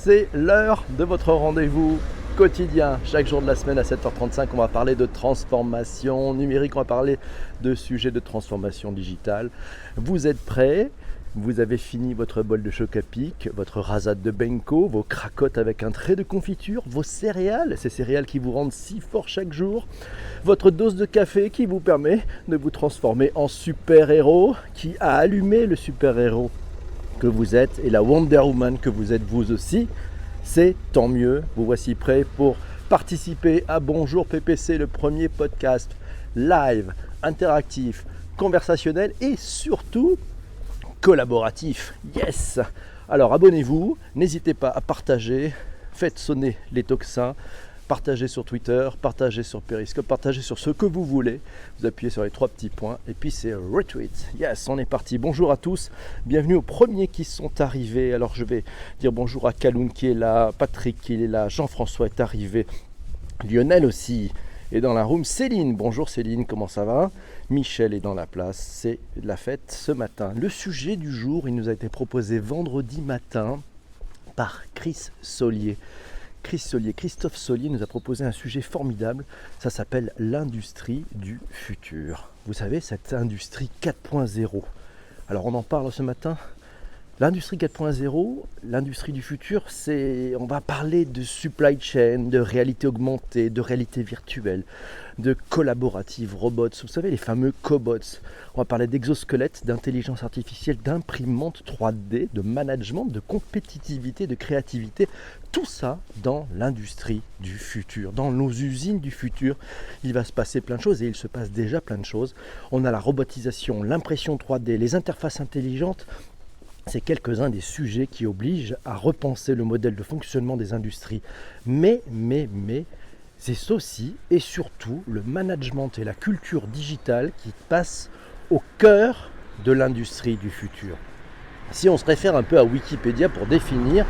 c'est l'heure de votre rendez-vous quotidien. Chaque jour de la semaine à 7h35, on va parler de transformation numérique, on va parler de sujets de transformation digitale. Vous êtes prêts? Vous avez fini votre bol de choc à pic, votre rasade de Benko, vos cracottes avec un trait de confiture, vos céréales, ces céréales qui vous rendent si fort chaque jour, votre dose de café qui vous permet de vous transformer en super-héros, qui a allumé le super-héros que vous êtes et la Wonder Woman que vous êtes vous aussi. C'est tant mieux, vous voici prêts pour participer à Bonjour PPC, le premier podcast live, interactif, conversationnel et surtout collaboratif. Yes! Alors abonnez-vous, n'hésitez pas à partager, faites sonner les tocsins, partagez sur Twitter, partagez sur Periscope, partagez sur ce que vous voulez. Vous appuyez sur les 3 petits points et puis c'est retweet. Yes, on est parti. Bonjour à tous, bienvenue aux premiers qui sont arrivés. Alors je vais dire bonjour à Kaloun qui est là, Patrick qui est là, Jean-François est arrivé, Lionel aussi est dans la room, Céline, bonjour Céline, comment ça va? Michel est dans la place, c'est la fête ce matin. Le sujet du jour, il nous a été proposé vendredi matin par Christophe Solier nous a proposé un sujet formidable, ça s'appelle l'industrie du futur. Vous savez, cette industrie 4.0. Alors on en parle ce matin. L'industrie 4.0, l'industrie du futur, on va parler de supply chain, de réalité augmentée, de réalité virtuelle, de collaborative, robots, vous savez les fameux cobots. On va parler d'exosquelettes, d'intelligence artificielle, d'imprimantes 3D, de management, de compétitivité, de créativité. Tout ça dans l'industrie du futur, dans nos usines du futur. Il va se passer plein de choses et il se passe déjà plein de choses. On a la robotisation, l'impression 3D, les interfaces intelligentes. C'est quelques-uns des sujets qui obligent à repenser le modèle de fonctionnement des industries. Mais, c'est aussi et surtout le management et la culture digitale qui passent au cœur de l'industrie du futur. Si on se réfère un peu à Wikipédia pour définir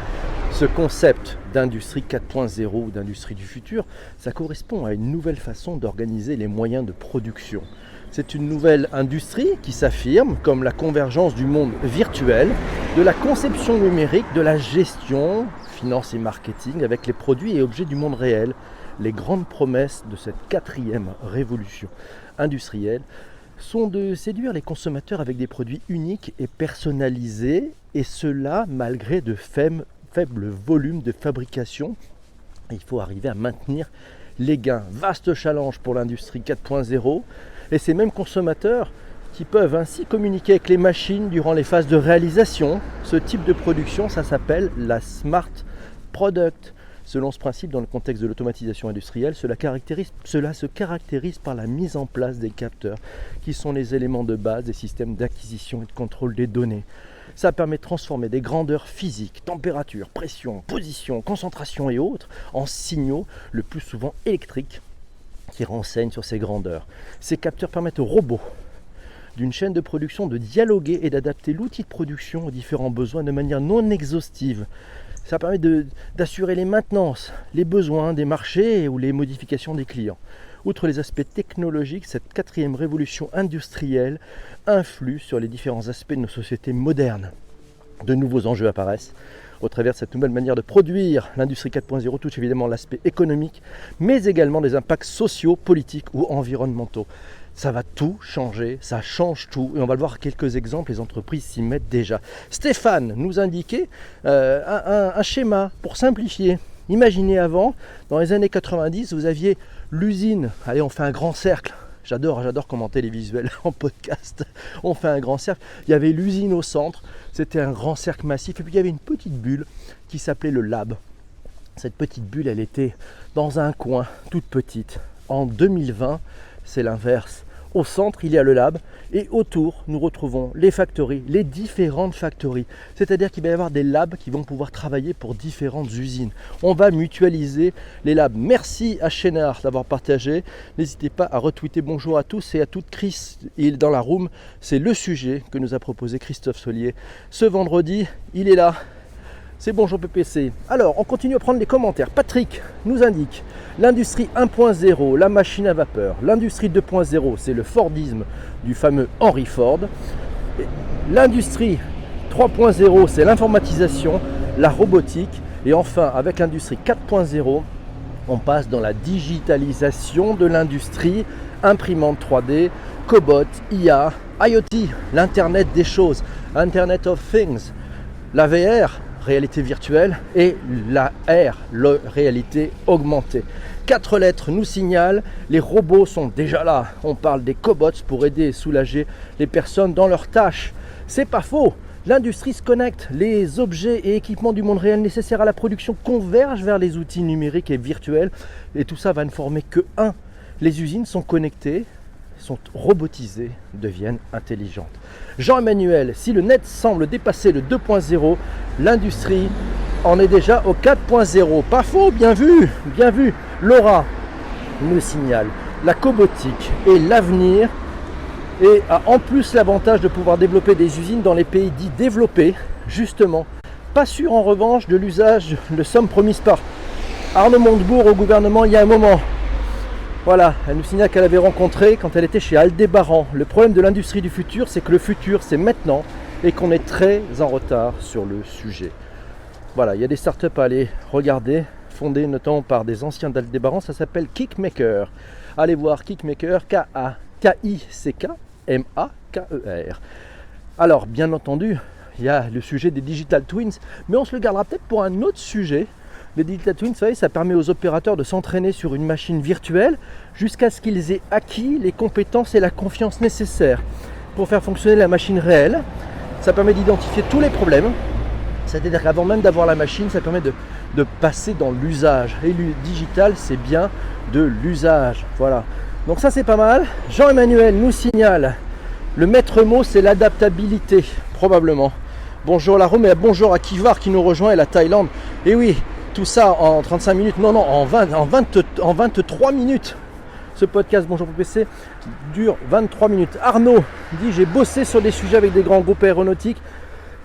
ce concept d'industrie 4.0 ou d'industrie du futur, ça correspond à une nouvelle façon d'organiser les moyens de production. C'est une nouvelle industrie qui s'affirme comme la convergence du monde virtuel, de la conception numérique, de la gestion, finance et marketing avec les produits et objets du monde réel. Les grandes promesses de cette 4e révolution industrielle sont de séduire les consommateurs avec des produits uniques et personnalisés, et cela malgré de faibles volumes de fabrication. Il faut arriver à maintenir les gains. Vaste challenge pour l'industrie 4.0. Et ces mêmes consommateurs qui peuvent ainsi communiquer avec les machines durant les phases de réalisation. Ce type de production, ça s'appelle la Smart Product. Selon ce principe, dans le contexte de l'automatisation industrielle, cela se caractérise par la mise en place des capteurs, qui sont les éléments de base des systèmes d'acquisition et de contrôle des données. Ça permet de transformer des grandeurs physiques, température, pression, position, concentration et autres, en signaux, le plus souvent électriques, qui renseignent sur ces grandeurs. Ces capteurs permettent aux robots d'une chaîne de production de dialoguer et d'adapter l'outil de production aux différents besoins de manière non exhaustive. Ça permet d'assurer les maintenances, les besoins des marchés ou les modifications des clients. Outre les aspects technologiques, cette 4e révolution industrielle influe sur les différents aspects de nos sociétés modernes. De nouveaux enjeux apparaissent. Au travers de cette nouvelle manière de produire, l'industrie 4.0 touche évidemment l'aspect économique, mais également des impacts sociaux, politiques ou environnementaux. Ça va tout changer, ça change tout, et on va le voir quelques exemples, les entreprises s'y mettent déjà. Stéphane nous indiquait un schéma pour simplifier. Imaginez avant, dans les années 90, vous aviez l'usine, allez on fait un grand cercle. J'adore commenter les visuels en podcast. On fait un grand cercle. Il y avait l'usine au centre, c'était un grand cercle massif. Et puis il y avait une petite bulle qui s'appelait le lab. Cette petite bulle, elle était dans un coin, toute petite. En 2020, c'est l'inverse. Au centre, il y a le lab et autour, nous retrouvons les factories, les différentes factories. C'est-à-dire qu'il va y avoir des labs qui vont pouvoir travailler pour différentes usines. On va mutualiser les labs. Merci à Chénard d'avoir partagé. N'hésitez pas à retweeter bonjour à tous et à toutes. Chris, il est dans la room. C'est le sujet que nous a proposé Christophe Solier. Ce vendredi, il est là. C'est Bonjour PPC. Alors, on continue à prendre les commentaires. Patrick nous indique l'industrie 1.0, la machine à vapeur. L'industrie 2.0, c'est le Fordisme du fameux Henry Ford. L'industrie 3.0, c'est l'informatisation, la robotique. Et enfin, avec l'industrie 4.0, on passe dans la digitalisation de l'industrie, imprimante 3D, cobots, IA, IoT, l'Internet des choses, Internet of Things, la VR, réalité virtuelle, et la R, la réalité augmentée. 4 lettres nous signalent, les robots sont déjà là. On parle des cobots pour aider et soulager les personnes dans leurs tâches. C'est pas faux. L'industrie se connecte, les objets et équipements du monde réel nécessaires à la production convergent vers les outils numériques et virtuels, et tout ça va ne former que un. Les usines sont connectées, sont robotisées, deviennent intelligentes. Jean-Emmanuel, si le net semble dépasser le 2.0, l'industrie en est déjà au 4.0. Pas faux, bien vu, bien vu. Laura nous signale, la cobotique est l'avenir et a en plus l'avantage de pouvoir développer des usines dans les pays dits développés, justement. Pas sûr en revanche de l'usage de sommes promises par Arnaud Montebourg au gouvernement il y a un moment. Voilà, elle nous signale qu'elle avait rencontré quand elle était chez Aldébaran. Le problème de l'industrie du futur, c'est que le futur, c'est maintenant et qu'on est très en retard sur le sujet. Voilà, il y a des startups à aller regarder, fondées notamment par des anciens d'Aldébaran, ça s'appelle Kickmaker. Allez voir Kickmaker, K-I-C-K-M-A-K-E-R. Alors, bien entendu, il y a le sujet des Digital Twins, mais on se le gardera peut-être pour un autre sujet. Les Digital Twins, vous savez, ça permet aux opérateurs de s'entraîner sur une machine virtuelle jusqu'à ce qu'ils aient acquis les compétences et la confiance nécessaires pour faire fonctionner la machine réelle. Ça permet d'identifier tous les problèmes. C'est-à-dire qu'avant même d'avoir la machine, ça permet de passer dans l'usage. Et le digital, c'est bien de l'usage. Voilà. Donc ça, c'est pas mal. Jean-Emmanuel nous signale, le maître mot, c'est l'adaptabilité, probablement. Bonjour la Rome et bonjour à Kivar qui nous rejoint et la Thaïlande. Et oui, tout ça en 35 minutes. Non, en 23 minutes. Ce podcast Bonjour PPC dure 23 minutes. Arnaud dit, j'ai bossé sur des sujets avec des grands groupes aéronautiques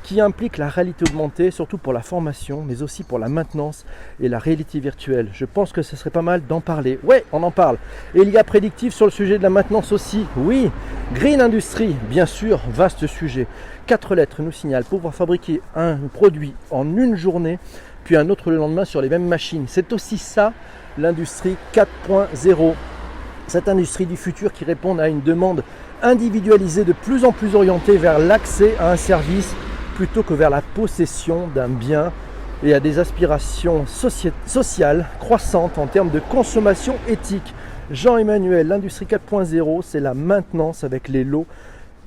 qui implique la réalité augmentée, surtout pour la formation, mais aussi pour la maintenance et la réalité virtuelle. Je pense que ce serait pas mal d'en parler. Ouais, on en parle. Et il y a prédictif sur le sujet de la maintenance aussi. Oui, Green Industry, bien sûr, vaste sujet. 4 lettres nous signalent pouvoir fabriquer un produit en une journée, puis un autre le lendemain sur les mêmes machines. C'est aussi ça, l'industrie 4.0. Cette industrie du futur qui répond à une demande individualisée de plus en plus orientée vers l'accès à un service plutôt que vers la possession d'un bien et à des aspirations sociales croissantes en termes de consommation éthique. Jean-Emmanuel, l'industrie 4.0, c'est la maintenance avec les lots,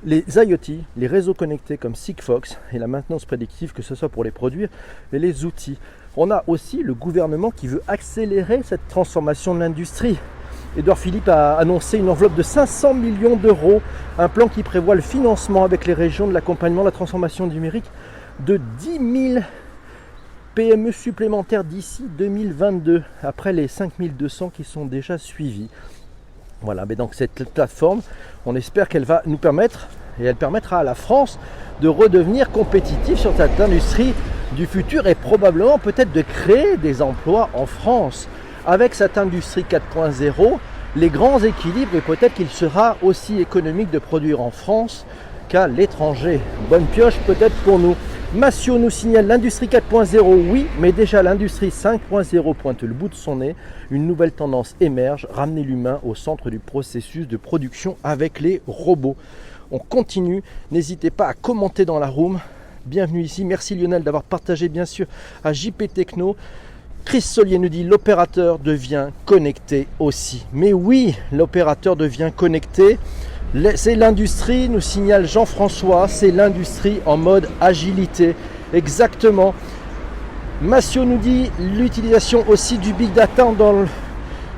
les IoT, les réseaux connectés comme Sigfox et la maintenance prédictive, que ce soit pour les produits et les outils. On a aussi le gouvernement qui veut accélérer cette transformation de l'industrie. Édouard Philippe a annoncé une enveloppe de 500 millions d'euros, un plan qui prévoit le financement avec les régions de l'accompagnement de la transformation numérique de 10 000 PME supplémentaires d'ici 2022, après les 5200 qui sont déjà suivis. Voilà, mais donc cette plateforme, on espère qu'elle va nous permettre, et elle permettra à la France de redevenir compétitive sur cette industrie du futur et probablement peut-être de créer des emplois en France. Avec cette industrie 4.0, les grands équilibres et peut-être qu'il sera aussi économique de produire en France qu'à l'étranger. Bonne pioche peut-être pour nous. Massio nous signale l'industrie 4.0, oui, mais déjà l'industrie 5.0 pointe le bout de son nez. Une nouvelle tendance émerge, ramener l'humain au centre du processus de production avec les robots. On continue, n'hésitez pas à commenter dans la room. Bienvenue ici, merci Lionel d'avoir partagé bien sûr à JP Techno. Chris Solier nous dit l'opérateur devient connecté aussi. Mais oui, l'opérateur devient connecté. C'est l'industrie, nous signale Jean-François, c'est l'industrie en mode agilité. Exactement. Massio nous dit l'utilisation aussi du big data dans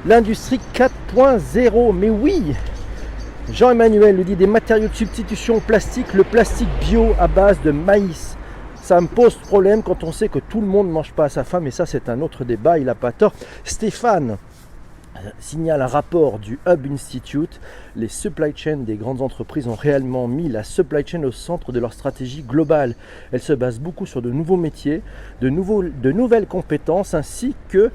l'industrie 4.0. Mais oui, Jean-Emmanuel nous dit des matériaux de substitution au plastique, le plastique bio à base de maïs. Ça me pose problème quand on sait que tout le monde ne mange pas à sa faim, mais ça c'est un autre débat, il n'a pas tort. Stéphane signale un rapport du Hub Institute. Les supply chains des grandes entreprises ont réellement mis la supply chain au centre de leur stratégie globale. Elle se base beaucoup sur de nouveaux métiers, de nouvelles compétences, ainsi que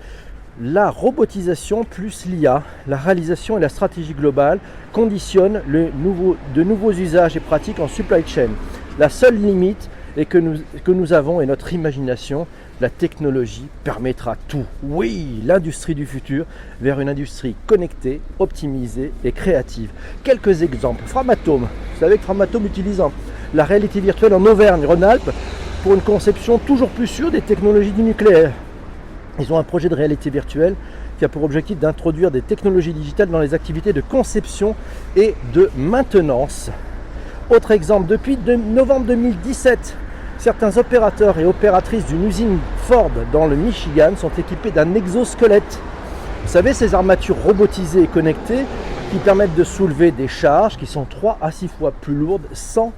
la robotisation plus l'IA. La réalisation et la stratégie globale conditionnent de nouveaux usages et pratiques en supply chain. La seule limite et que nous avons et notre imagination, La technologie permettra tout. Oui, l'industrie du futur vers une industrie connectée, optimisée et créative. Quelques exemples. Framatome. Vous savez que Framatome utilise la réalité virtuelle en Auvergne-Rhône-Alpes pour une conception toujours plus sûre des technologies du nucléaire. Ils ont un projet de réalité virtuelle qui a pour objectif d'introduire des technologies digitales dans les activités de conception et de maintenance. Autre exemple, depuis novembre 2017, certains opérateurs et opératrices d'une usine Ford dans le Michigan sont équipés d'un exosquelette. Vous savez, ces armatures robotisées et connectées qui permettent de soulever des charges qui sont 3 à 6 fois plus lourdes sans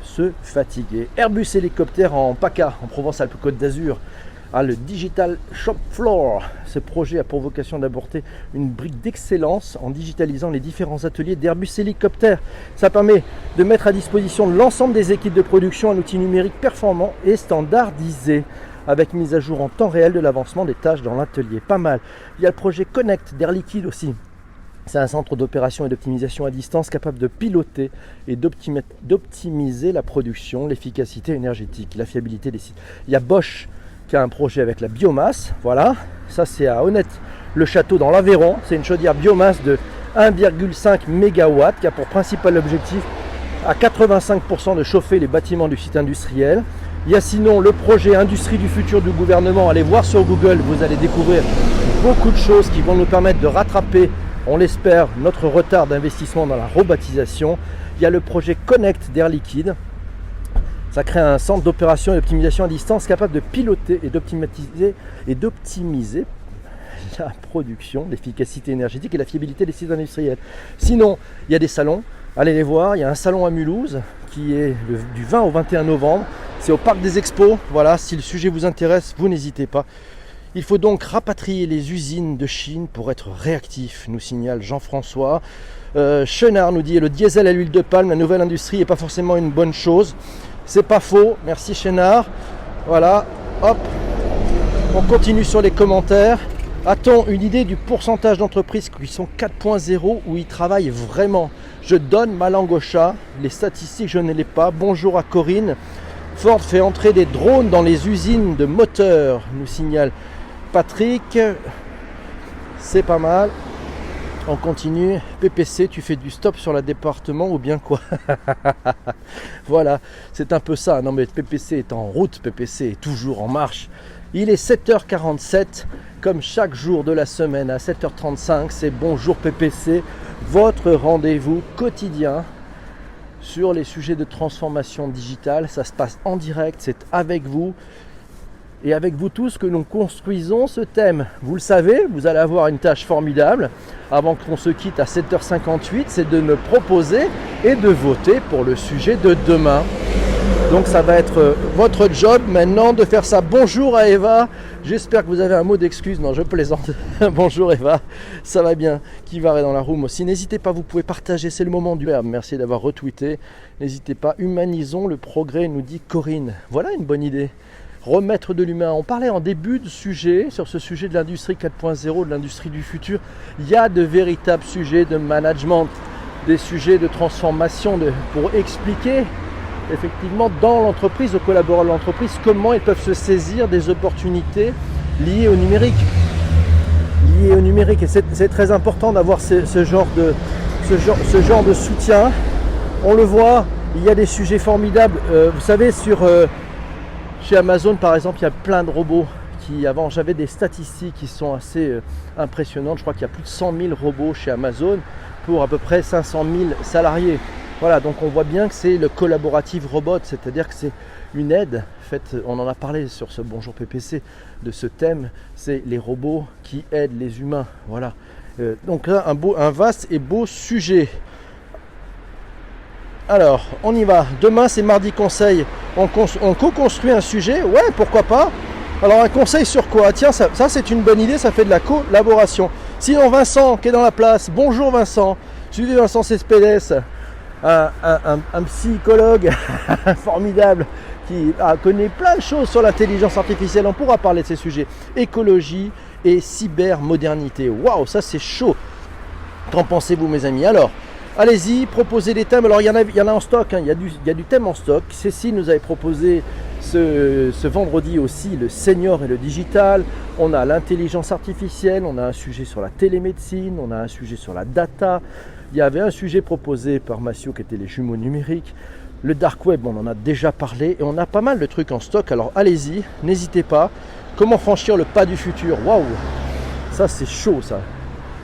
se fatiguer. Airbus Hélicoptère en PACA, en Provence-Alpes-Côte d'Azur, a le Digital Shop Floor. Ce projet a pour vocation d'apporter une brique d'excellence en digitalisant les différents ateliers d'Airbus Hélicoptère. Ça permet de mettre à disposition de l'ensemble des équipes de production un outil numérique performant et standardisé, avec mise à jour en temps réel de l'avancement des tâches dans l'atelier. Pas mal. Il y a le projet Connect d'Air Liquide aussi. C'est un centre d'opération et d'optimisation à distance capable de piloter et d'optimiser la production, l'efficacité énergétique, la fiabilité des sites. Il y a Bosch qui a un projet avec la biomasse. Voilà, ça c'est à Honnête-le-Château dans l'Aveyron. C'est une chaudière biomasse de 1,5 MW qui a pour principal objectif à 85% de chauffer les bâtiments du site industriel. Il y a sinon le projet Industrie du futur du gouvernement. Allez voir sur Google, vous allez découvrir beaucoup de choses qui vont nous permettre de rattraper, on l'espère, notre retard d'investissement dans la robotisation. Il y a le projet Connect d'Air Liquide. Ça crée un centre d'opération et d'optimisation à distance capable de piloter et d'optimiser la production, l'efficacité énergétique et la fiabilité des sites industriels. Sinon, il y a des salons, allez les voir. Il y a un salon à Mulhouse qui est du 20 au 21 novembre. C'est au Parc des Expos. Voilà, si le sujet vous intéresse, vous n'hésitez pas. Il faut donc rapatrier les usines de Chine pour être réactif, nous signale Jean-François. Chenard nous dit, le diesel à l'huile de palme, la nouvelle industrie n'est pas forcément une bonne chose. C'est pas faux, merci Chénard. Voilà, hop, on continue sur les commentaires. A-t-on une idée du pourcentage d'entreprises qui sont 4.0 où ils travaillent vraiment? Je donne ma langue au chat, les statistiques je ne les pas. Bonjour à Corinne. Ford fait entrer des drones dans les usines de moteurs, nous signale Patrick. C'est pas mal. On continue. PPC, tu fais du stop sur la département ou bien quoi? Voilà, c'est un peu ça. Non mais PPC est en route, PPC est toujours en marche. Il est 7h47, comme chaque jour de la semaine à 7h35, c'est Bonjour PPC, votre rendez-vous quotidien sur les sujets de transformation digitale. Ça se passe en direct, c'est avec vous. Et avec vous tous que nous construisons ce thème. Vous le savez, vous allez avoir une tâche formidable avant qu'on se quitte à 7h58, c'est de me proposer et de voter pour le sujet de demain. Donc ça va être votre job maintenant de faire ça. Bonjour à Eva, j'espère que vous avez un mot d'excuse. Non, je plaisante. Bonjour Eva, ça va bien. Qui va dans la room aussi. N'hésitez pas, vous pouvez partager, c'est le moment du verbe. Merci d'avoir retweeté. N'hésitez pas, humanisons le progrès, nous dit Corinne. Voilà une bonne idée. Remettre de l'humain. On parlait en début de sujet, sur ce sujet de l'industrie 4.0, de l'industrie du futur. Il y a de véritables sujets de management, des sujets de transformation pour expliquer effectivement dans l'entreprise, aux collaborateurs de l'entreprise, comment ils peuvent se saisir des opportunités liées au numérique. Et c'est très important d'avoir ce genre de soutien. On le voit, il y a des sujets formidables. Vous savez, chez Amazon, par exemple, il y a plein de robots avant, j'avais des statistiques qui sont assez impressionnantes. Je crois qu'il y a plus de 100 000 robots chez Amazon pour à peu près 500 000 salariés. Voilà, donc on voit bien que c'est le collaborative robot, c'est-à-dire que c'est une aide. En fait, on en a parlé sur ce Bonjour PPC de ce thème, c'est les robots qui aident les humains. Voilà. Donc là, un vaste et beau sujet. Alors, on y va. Demain, c'est mardi conseil. On co-construit un sujet. Ouais, pourquoi pas. Alors, un conseil sur quoi? Tiens, ça c'est une bonne idée, ça fait de la collaboration. Sinon, Vincent, qui est dans la place. Bonjour Vincent. Suivez Vincent Cespedes, un psychologue formidable qui connaît plein de choses sur l'intelligence artificielle. On pourra parler de ces sujets. Écologie et cybermodernité. Waouh, ça c'est chaud. Qu'en pensez-vous, mes amis? Alors, allez-y, proposez des thèmes. Alors, il y en a en stock, hein. Il y a du thème en stock. Cécile nous avait proposé ce vendredi aussi le senior et le digital, on a l'intelligence artificielle, on a un sujet sur la télémédecine, on a un sujet sur la data. Il y avait un sujet proposé par Massio qui était les jumeaux numériques. Le dark web, on en a déjà parlé et on a pas mal de trucs en stock. Alors allez-y, n'hésitez pas. Comment franchir le pas du futur? Waouh, ça c'est chaud ça.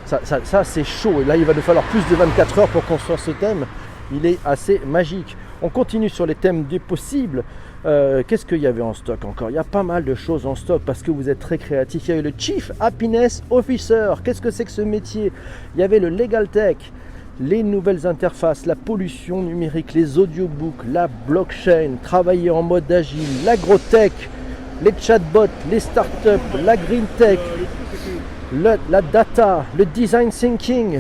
Ça c'est chaud. Et là il va nous falloir plus de 24 heures pour construire ce thème. Il est assez magique. On continue sur les thèmes des possibles. Qu'est-ce qu'il y avait en stock encore? Il y a pas mal de choses en stock parce que vous êtes très créatifs. Il y a eu le Chief Happiness Officer. Qu'est-ce que c'est que ce métier? Il y avait le Legal Tech, les nouvelles interfaces, la pollution numérique, les audiobooks, la blockchain, travailler en mode agile, l'agrotech, les chatbots, les startups, la green tech, la data, le design thinking,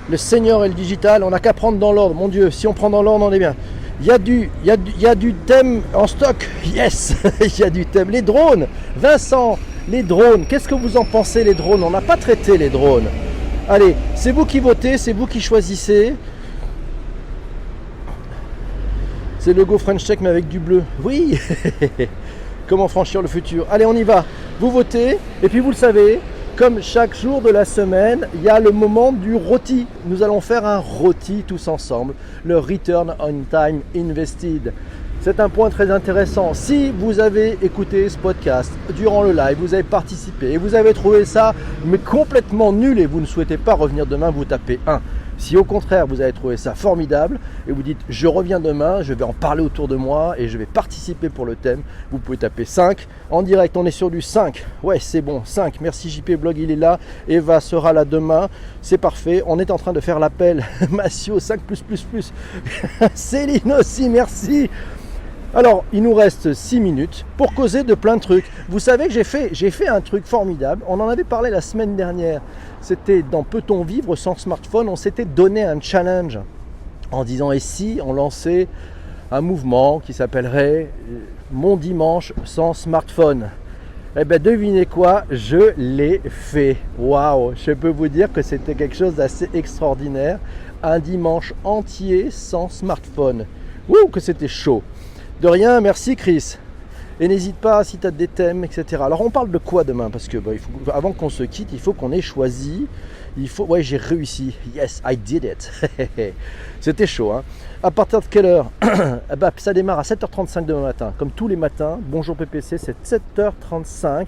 le senior et le digital. On n'a qu'à prendre dans l'ordre. Mon Dieu, si on prend dans l'ordre, on est bien. Il y a du thème en stock. Yes, il y a du thème. Les drones. Vincent, les drones. Qu'est-ce que vous en pensez, les drones? On n'a pas traité les drones. Allez, c'est vous qui votez, c'est vous qui choisissez. C'est le logo French Tech mais avec du bleu. Oui. Comment franchir le futur? Allez, on y va. Vous votez. Et puis vous le savez, comme chaque jour de la semaine, il y a le moment du rôti. Nous allons faire un rôti tous ensemble. Le Return on Time Invested. C'est un point très intéressant. Si vous avez écouté ce podcast durant le live, vous avez participé et vous avez trouvé ça mais complètement nul et vous ne souhaitez pas revenir demain, vous tapez 1. Si au contraire vous avez trouvé ça formidable et vous dites je reviens demain, je vais en parler autour de moi et je vais participer pour le thème, vous pouvez taper 5. En direct, on est sur du 5. Ouais, c'est bon, 5. Merci JP Blog, il est là. Eva sera là demain. C'est parfait. On est en train de faire l'appel. Massio 5+++. Céline aussi, merci. Alors, il nous reste 6 minutes pour causer de plein de trucs. Vous savez que j'ai fait un truc formidable. On en avait parlé la semaine dernière. C'était dans Peut-on vivre sans smartphone? On s'était donné un challenge en disant et si on lançait un mouvement qui s'appellerait Mon dimanche sans smartphone? Eh bien, devinez quoi? Je l'ai fait. Waouh! Je peux vous dire que c'était quelque chose d'assez extraordinaire. Un dimanche entier sans smartphone. Ouh, que c'était chaud! De rien, merci Chris. Et n'hésite pas si tu as des thèmes, etc. Alors on parle de quoi demain? Parce que avant qu'on se quitte, il faut qu'on ait choisi. Ouais, j'ai réussi. Yes, I did it. C'était chaud. Hein. À partir de quelle heure? Ça démarre à 7h35 demain matin. Comme tous les matins. Bonjour PPC, c'est 7h35.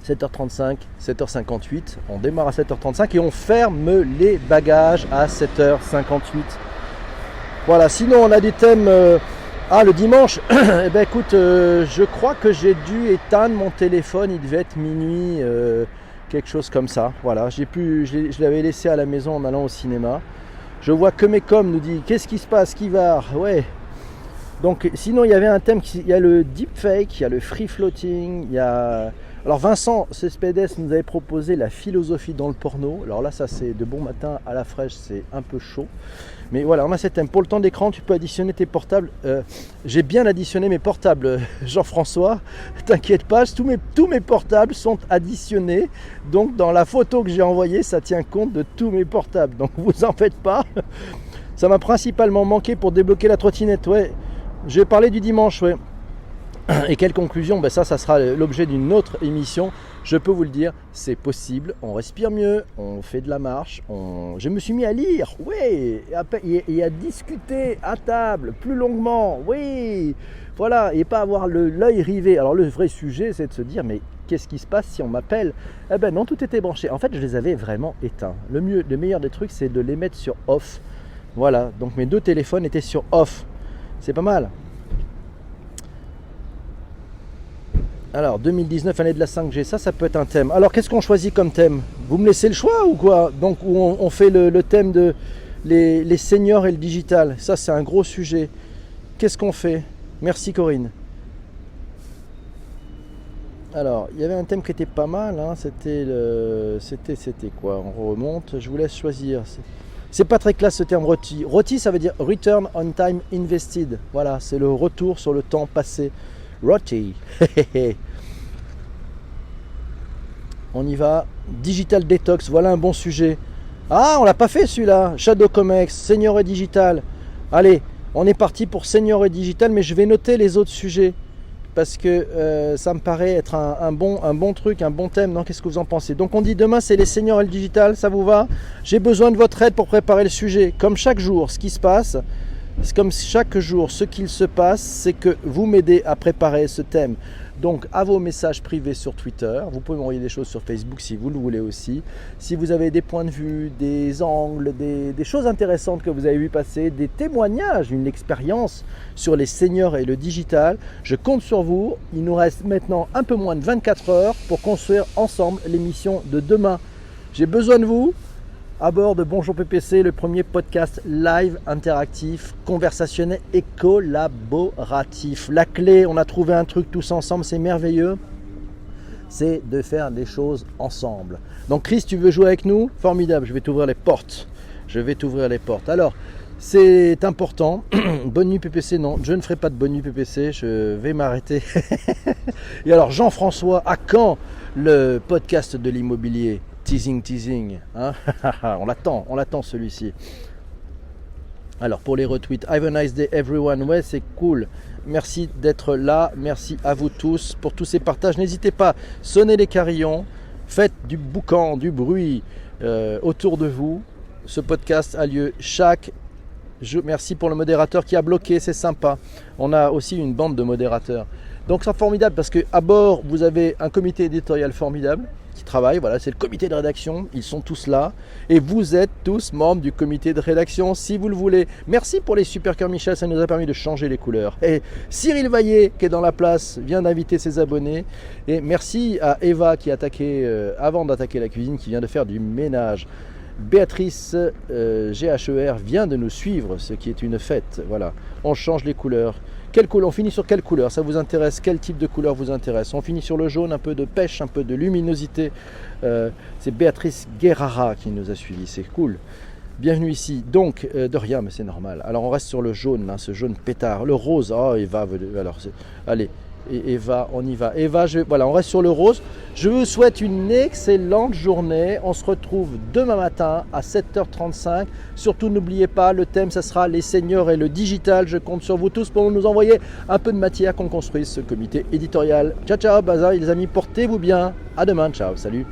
7h35, 7h58. On démarre à 7h35 et on ferme les bagages à 7h58. Voilà, sinon on a des thèmes... le dimanche, eh ben écoute, je crois que j'ai dû éteindre mon téléphone, il devait être minuit, quelque chose comme ça. Voilà, je l'avais laissé à la maison en allant au cinéma. Je vois que Mecom nous dit, qu'est-ce qui se passe, Kivar? Ouais. Donc sinon il y avait un thème, il y a le deepfake, il y a le free floating, il y a... Alors Vincent Cespedes nous avait proposé la philosophie dans le porno. Alors là ça c'est de bon matin à la fraîche, c'est un peu chaud. Mais voilà, on a cet thème. Pour le temps d'écran, tu peux additionner tes portables. J'ai bien additionné mes portables, Jean-François. T'inquiète pas, tous mes portables sont additionnés. Donc dans la photo que j'ai envoyée, ça tient compte de tous mes portables. Donc vous en faites pas. Ça m'a principalement manqué pour débloquer la trottinette. Ouais, j'ai parlé du dimanche, ouais. Et quelle conclusion? Ça sera l'objet d'une autre émission. Je peux vous le dire, c'est possible, on respire mieux, on fait de la marche, je me suis mis à lire, oui, et à discuter à table plus longuement, oui, voilà, et pas avoir l'œil rivé. Alors le vrai sujet, c'est de se dire, mais qu'est-ce qui se passe si on m'appelle? Eh ben non, tout était branché. En fait, je les avais vraiment éteints. Le meilleur des trucs, c'est de les mettre sur off. Voilà, donc mes 2 téléphones étaient sur off. C'est pas mal. Alors, 2019, année de la 5G, ça peut être un thème. Alors, qu'est-ce qu'on choisit comme thème? Vous me laissez le choix ou quoi? Donc, on fait le thème de les seniors et le digital. Ça, c'est un gros sujet. Qu'est-ce qu'on fait? Merci Corinne. Alors, il y avait un thème qui était pas mal. Hein. C'était quoi? On remonte. Je vous laisse choisir. C'est pas très classe ce terme ROTI. ROTI, ça veut dire Return on Time Invested. Voilà, c'est le retour sur le temps passé. ROTI. On y va. Digital Detox, voilà un bon sujet. Ah, on l'a pas fait celui-là. Shadow Comex, Senior et Digital. Allez, On est parti pour Senior et Digital, mais je vais noter les autres sujets parce que ça me paraît être un bon truc, un bon thème. Non, qu'est-ce que vous en pensez? Donc on dit demain c'est les Seniors et le Digital, ça vous va? J'ai besoin de votre aide pour préparer le sujet. Comme chaque jour, ce qui se passe, c'est comme chaque jour, ce qu'il se passe, c'est que vous m'aidez à préparer ce thème. Donc à vos messages privés sur Twitter, vous pouvez m'envoyer des choses sur Facebook si vous le voulez aussi. Si vous avez des points de vue, des angles, des choses intéressantes que vous avez vu passer, des témoignages, une expérience sur les seniors et le digital, je compte sur vous. Il nous reste maintenant un peu moins de 24 heures pour construire ensemble l'émission de demain. J'ai besoin de vous. À bord de Bonjour PPC, le premier podcast live, interactif, conversationnel et collaboratif. La clé, on a trouvé un truc tous ensemble, c'est merveilleux, c'est de faire des choses ensemble. Donc Chris, tu veux jouer avec nous? Formidable, je vais t'ouvrir les portes. Alors, c'est important. Bonne nuit PPC, non, je ne ferai pas de bonne nuit PPC, je vais m'arrêter. Et alors Jean-François, à quand le podcast de l'immobilier? Teasing, hein. on l'attend celui-ci. Alors pour les retweets, have a nice day everyone, ouais c'est cool, merci d'être là, merci à vous tous pour tous ces partages, n'hésitez pas, sonnez les carillons, faites du boucan, du bruit autour de vous. Ce podcast a lieu chaque jour. Merci pour le modérateur qui a bloqué, c'est sympa, on a aussi une bande de modérateurs. Donc c'est formidable parce qu'à bord vous avez un comité éditorial formidable qui travaille, voilà, c'est le comité de rédaction, ils sont tous là et vous êtes tous membres du comité de rédaction si vous le voulez. Merci pour les super cœurs Michel, ça nous a permis de changer les couleurs. Et Cyril Vaillet qui est dans la place vient d'inviter ses abonnés et merci à Eva qui a attaqué avant d'attaquer la cuisine, qui vient de faire du ménage. Béatrice GHER vient de nous suivre, ce qui est une fête. Voilà, on change les couleurs. Quelle couleur? On finit sur quelle couleur? Ça vous intéresse? Quel type de couleur vous intéresse? On finit sur le jaune, un peu de pêche, un peu de luminosité. C'est Béatrice Guerrara qui nous a suivis, c'est cool. Bienvenue ici. Donc, de rien, mais c'est normal. Alors, on reste sur le jaune, hein, ce jaune pétard. Le rose, oh, Eva, alors, allez. Et Eva, on y va. Eva, voilà, on reste sur le rose. Je vous souhaite une excellente journée. On se retrouve demain matin à 7h35. Surtout, n'oubliez pas, le thème, ça sera les seniors et le digital. Je compte sur vous tous pour nous envoyer un peu de matière qu'on construise ce comité éditorial. Ciao, ciao, bazar, les amis, portez-vous bien. À demain, ciao, salut.